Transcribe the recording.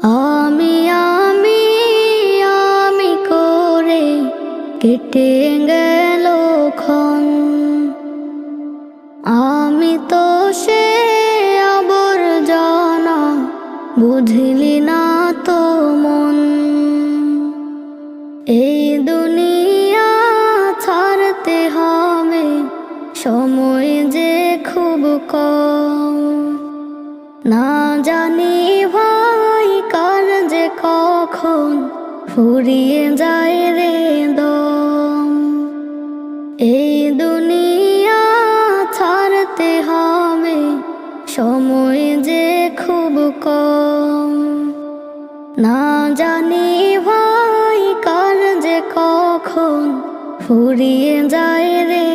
আমি আমি আমি করে কেটে গেল ক্ষণ। আমি তো সে আবর্জনা, বুঝলি না তো মন। এই দুনিয়া ছাড়তে হবে, সময় যে খুব কম। না জানি ভাই কার যে কখন ফুরিয়ে যায় রে দম। এই দুনিয়া ছাড়তে হবে, সময় যে খুব কম। না জানি ভাই কার যে কখন ফুরিয়ে যায় রে